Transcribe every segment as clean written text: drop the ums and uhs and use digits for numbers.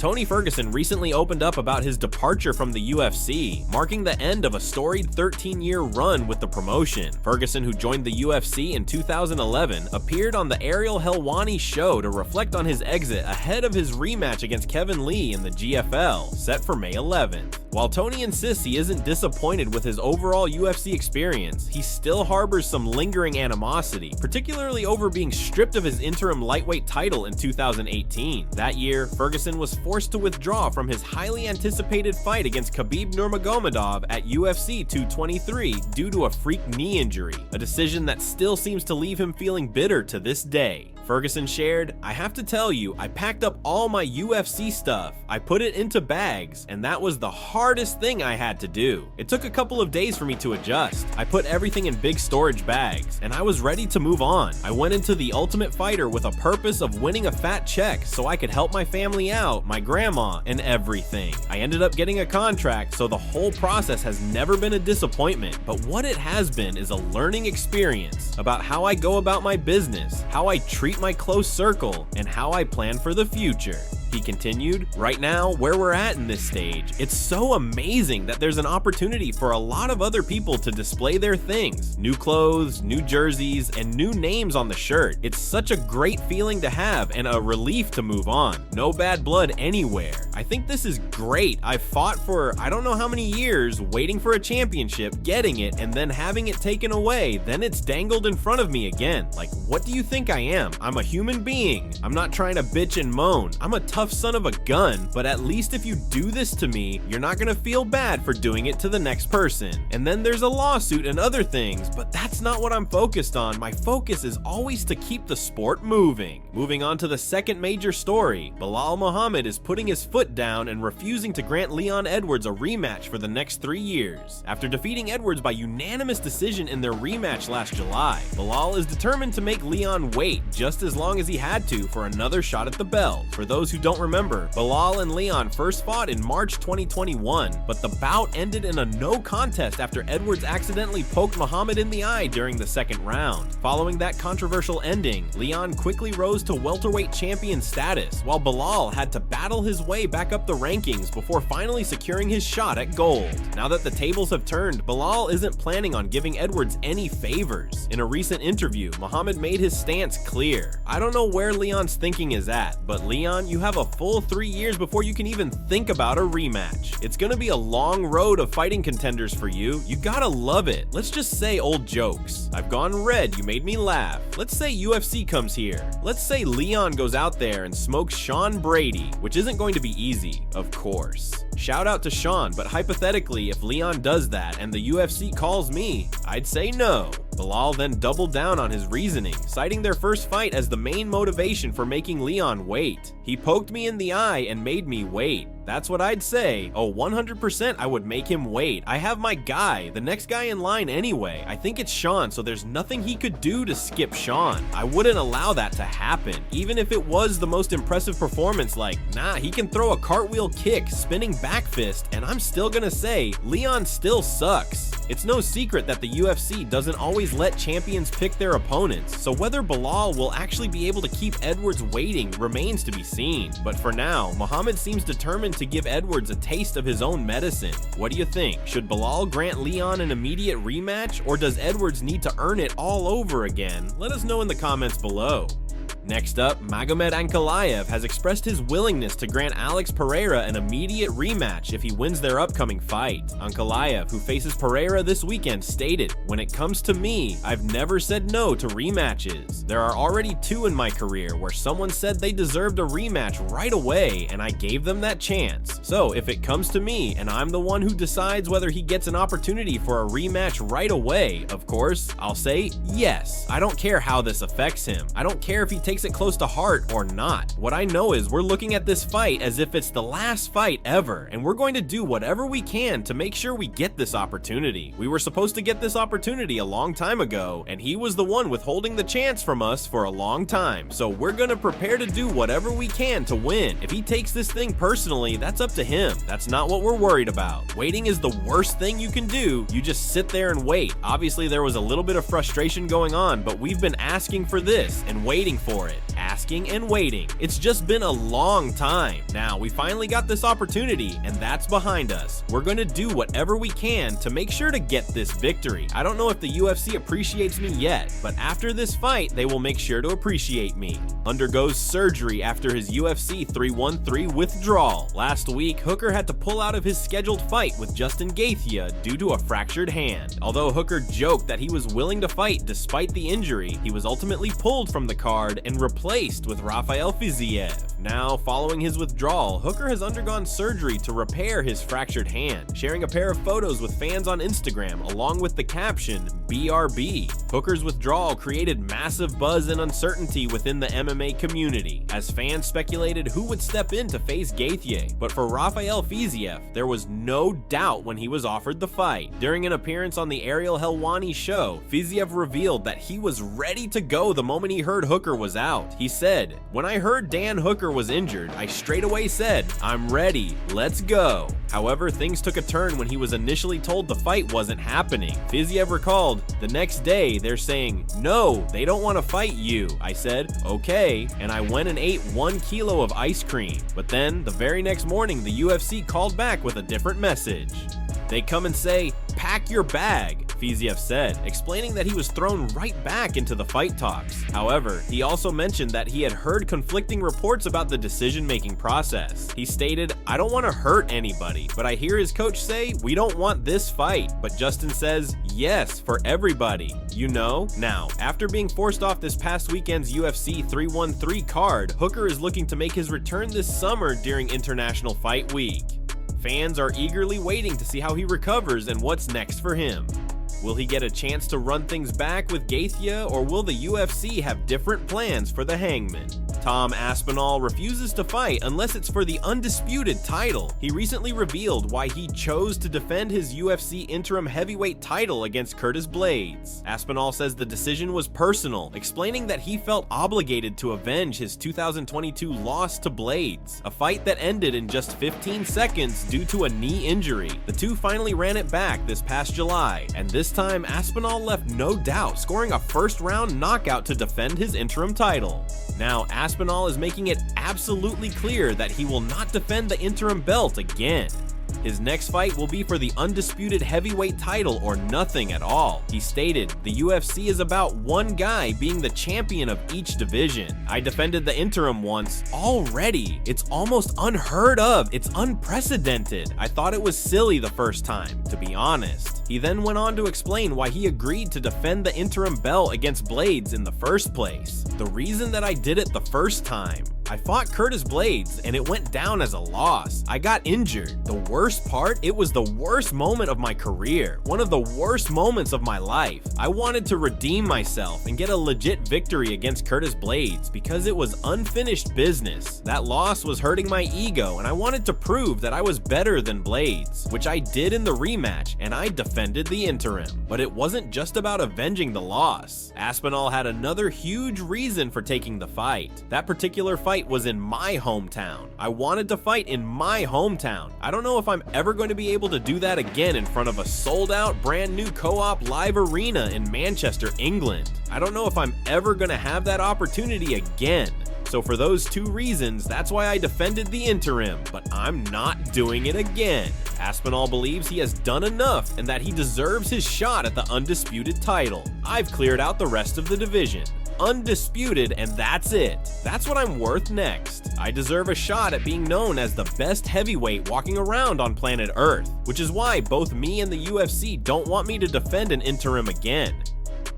Tony Ferguson recently opened up about his departure from the UFC, marking the end of a storied 13-year run with the promotion. Ferguson, who joined the UFC in 2011, appeared on the Ariel Helwani show to reflect on his exit ahead of his rematch against Kevin Lee in the GFL, set for May 11th. While Tony insists he isn't disappointed with his overall UFC experience, he still harbors some lingering animosity, particularly over being stripped of his interim lightweight title in 2018. That year, Ferguson was forced to withdraw from his highly anticipated fight against Khabib Nurmagomedov at UFC 223 due to a freak knee injury, a decision that still seems to leave him feeling bitter to this day. Ferguson shared, "I have to tell you, I packed up all my UFC stuff. I put it into bags, and that was the hardest thing I had to do. It took a couple of days for me to adjust. I put everything in big storage bags, and I was ready to move on. I went into The Ultimate Fighter with a purpose of winning a fat check so I could help my family out, my grandma, and everything. I ended up getting a contract, so the whole process has never been a disappointment, but what it has been is a learning experience about how I go about my business, how I treat my close circle, and how I plan for the future." He continued, "Right now, where we're at in this stage, it's so amazing that there's an opportunity for a lot of other people to display their things. New clothes, new jerseys, and new names on the shirt. It's such a great feeling to have and a relief to move on. No bad blood anywhere. I think this is great. I've fought for I don't know how many years, waiting for a championship, getting it, and then having it taken away. Then it's dangled in front of me again. Like, what do you think I am? I'm a human being. I'm not trying to bitch and moan. I'm a tough son of a gun, but at least if you do this to me, you're not gonna feel bad for doing it to the next person. And then there's a lawsuit and other things, but that's not what I'm focused on. My focus is always to keep the sport moving." Moving on to the second major story, Belal Muhammad is putting his foot down and refusing to grant Leon Edwards a rematch for the next 3 years. After defeating Edwards by unanimous decision in their rematch last July, Belal is determined to make Leon wait just as long as he had to for another shot at the belt. For those who don't remember, Belal and Leon first fought in March 2021, but the bout ended in a no contest after Edwards accidentally poked Muhammad in the eye during the second round. Following that controversial ending, Leon quickly rose to welterweight champion status, while Belal had to battle his way back up the rankings before finally securing his shot at gold. Now that the tables have turned, Belal isn't planning on giving Edwards any favors. In a recent interview, Muhammad made his stance clear. "I don't know where Leon's thinking is at, but Leon, you have a full 3 years before you can even think about a rematch. It's gonna be a long road of fighting contenders for you. You gotta love it. Let's just say old jokes. I've gone red, you made me laugh. Let's say UFC comes here. Let's say Leon goes out there and smokes Sean Brady, which isn't going to be easy, of course. Shout out to Sean, but hypothetically, if Leon does that and the UFC calls me, I'd say no." Belal then doubled down on his reasoning, citing their first fight as the main motivation for making Leon wait. "He poked me in the eye and made me wait. That's what I'd say. Oh, 100% I would make him wait. I have my guy, the next guy in line anyway. I think it's Sean, so there's nothing he could do to skip Sean. I wouldn't allow that to happen. Even if it was the most impressive performance, like, nah, he can throw a cartwheel kick, spinning back fist, and I'm still gonna say, Leon still sucks." It's no secret that the UFC doesn't always let champions pick their opponents, so whether Belal will actually be able to keep Edwards waiting remains to be seen. But for now, Muhammad seems determined to give Edwards a taste of his own medicine. What do you think? Should Belal grant Leon an immediate rematch, or does Edwards need to earn it all over again? Let us know in the comments below. Next up, Magomed Ankalaev has expressed his willingness to grant Alex Pereira an immediate rematch if he wins their upcoming fight. Ankalaev, who faces Pereira this weekend, stated, "When it comes to me, I've never said no to rematches. There are already 2 in my career where someone said they deserved a rematch right away and I gave them that chance. So if it comes to me and I'm the one who decides whether he gets an opportunity for a rematch right away, of course, I'll say yes. I don't care how this affects him. I don't care if he takes it close to heart or not. What I know is we're looking at this fight as if it's the last fight ever, and we're going to do whatever we can to make sure we get this opportunity. We were supposed to get this opportunity a long time ago, and he was the one withholding the chance from us for a long time, so we're gonna prepare to do whatever we can to win. If he takes this thing personally, that's up to him. That's not what we're worried about. Waiting is the worst thing you can do. You just sit there and wait. Obviously, there was a little bit of frustration going on, but we've been asking for this and waiting for it. asking and waiting. It's just been a long time. Now, we finally got this opportunity, and that's behind us. We're gonna do whatever we can to make sure to get this victory. I don't know if the UFC appreciates me yet, but after this fight, they will make sure to appreciate me. Undergoes surgery after his UFC 313 withdrawal. Last week, Hooker had to pull out of his scheduled fight with Justin Gaethje due to a fractured hand. Although Hooker joked that he was willing to fight despite the injury, he was ultimately pulled from the card and replaced with Rafael Fiziev. Now, following his withdrawal, Hooker has undergone surgery to repair his fractured hand, sharing a pair of photos with fans on Instagram along with the caption, BRB. Hooker's withdrawal created massive buzz and uncertainty within the MMA community, as fans speculated who would step in to face Gaethje. But for Rafael Fiziev, there was no doubt when he was offered the fight. During an appearance on the Ariel Helwani show, Fiziev revealed that he was ready to go the moment he heard Hooker was out. He said, "When I heard Dan Hooker was injured, I straight away said, I'm ready, let's go." However, things took a turn when he was initially told the fight wasn't happening. Fiziev recalled, "The next day, they're saying, no, they don't want to fight you. I said, okay, and I went and ate 1 kilo of ice cream." But then, the very next morning, the UFC called back with a different message. They come and say, "Pack your bag," Fiziev said, explaining that he was thrown right back into the fight talks. However, he also mentioned that he had heard conflicting reports about the decision-making process. He stated, "I don't want to hurt anybody, but I hear his coach say, we don't want this fight." But Justin says, "Yes, for everybody, you know?" Now, after being forced off this past weekend's UFC 313 card, Hooker is looking to make his return this summer during International Fight Week. Fans are eagerly waiting to see how he recovers and what's next for him. Will he get a chance to run things back with Gaethje, or will the UFC have different plans for the Hangman? Tom Aspinall refuses to fight unless it's for the undisputed title. He recently revealed why he chose to defend his UFC interim heavyweight title against Curtis Blaydes. Aspinall says the decision was personal, explaining that he felt obligated to avenge his 2022 loss to Blaydes, a fight that ended in just 15 seconds due to a knee injury. The two finally ran it back this past July, and this time Aspinall left no doubt, scoring a first-round knockout to defend his interim title. Now, Aspinall is making it absolutely clear that he will not defend the interim belt again. His next fight will be for the undisputed heavyweight title or nothing at all. He stated, "The UFC is about one guy being the champion of each division. I defended the interim once already. It's almost unheard of. It's unprecedented. I thought it was silly the first time, to be honest." He then went on to explain why he agreed to defend the interim belt against Blaydes in the first place. "The reason that I did it the first time, I fought Curtis Blaydes and it went down as a loss. I got injured. The worst part, it was the worst moment of my career. One of the worst moments of my life. I wanted to redeem myself and get a legit victory against Curtis Blaydes because it was unfinished business. That loss was hurting my ego and I wanted to prove that I was better than Blaydes, which I did in the rematch, and I defended the interim." But it wasn't just about avenging the loss. Aspinall had another huge reason for taking the fight. That particular fight was in my hometown. I wanted to fight in my hometown. I don't know if I'm ever going to be able to do that again in front of a sold-out brand new co-op live arena in Manchester, England. I don't know if I'm ever going to have that opportunity again. So for those two reasons, that's why I defended the interim, but I'm not doing it again. Aspinall believes he has done enough and that he deserves his shot at the undisputed title. I've cleared out the rest of the division. Undisputed, and that's it. That's what I'm worth next. I deserve a shot at being known as the best heavyweight walking around on planet Earth, which is why both me and the UFC don't want me to defend an interim again.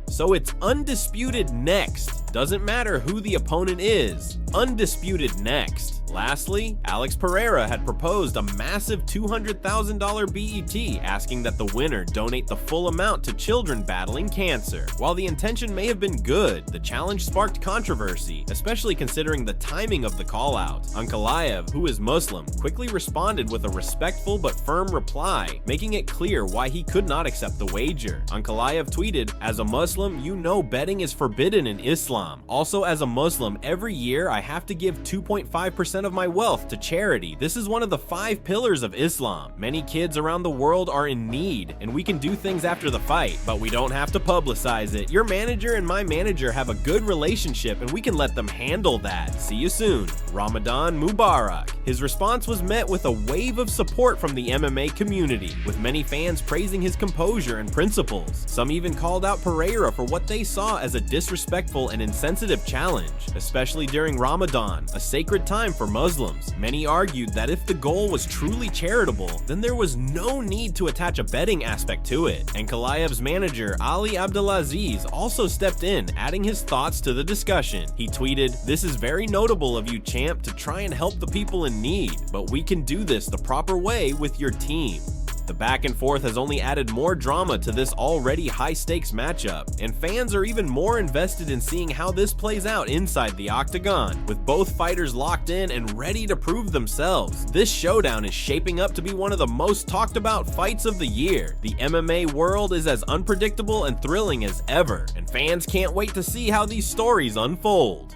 So it's undisputed next. Doesn't matter who the opponent is. Undisputed next. Lastly, Alex Pereira had proposed a massive $200,000 BET, asking that the winner donate the full amount to children battling cancer. While the intention may have been good, the challenge sparked controversy, especially considering the timing of the call-out. Ankalaev, who is Muslim, quickly responded with a respectful but firm reply, making it clear why he could not accept the wager. Ankalaev tweeted, "As a Muslim, you know betting is forbidden in Islam. Islam. Also, as a Muslim, every year I have to give 2.5% of my wealth to charity. This is one of the 5 pillars of Islam. Many kids around the world are in need, and we can do things after the fight, but we don't have to publicize it. Your manager and my manager have a good relationship, and we can let them handle that. See you soon. Ramadan Mubarak. His response was met with a wave of support from the MMA community, with many fans praising his composure and principles. Some even called out Pereira for what they saw as a disrespectful and insensitive challenge, especially during Ramadan, a sacred time for Muslims. Many argued that if the goal was truly charitable, then there was no need to attach a betting aspect to it. Ankalaev's manager, Ali Abdelaziz, also stepped in, adding his thoughts to the discussion. He tweeted, "This is very notable of you, champ, to try and help the people in need, but we can do this the proper way with your team." The back and forth has only added more drama to this already high-stakes matchup, and fans are even more invested in seeing how this plays out inside the octagon. With both fighters locked in and ready to prove themselves, this showdown is shaping up to be one of the most talked about fights of the year. The MMA world is as unpredictable and thrilling as ever, and fans can't wait to see how these stories unfold.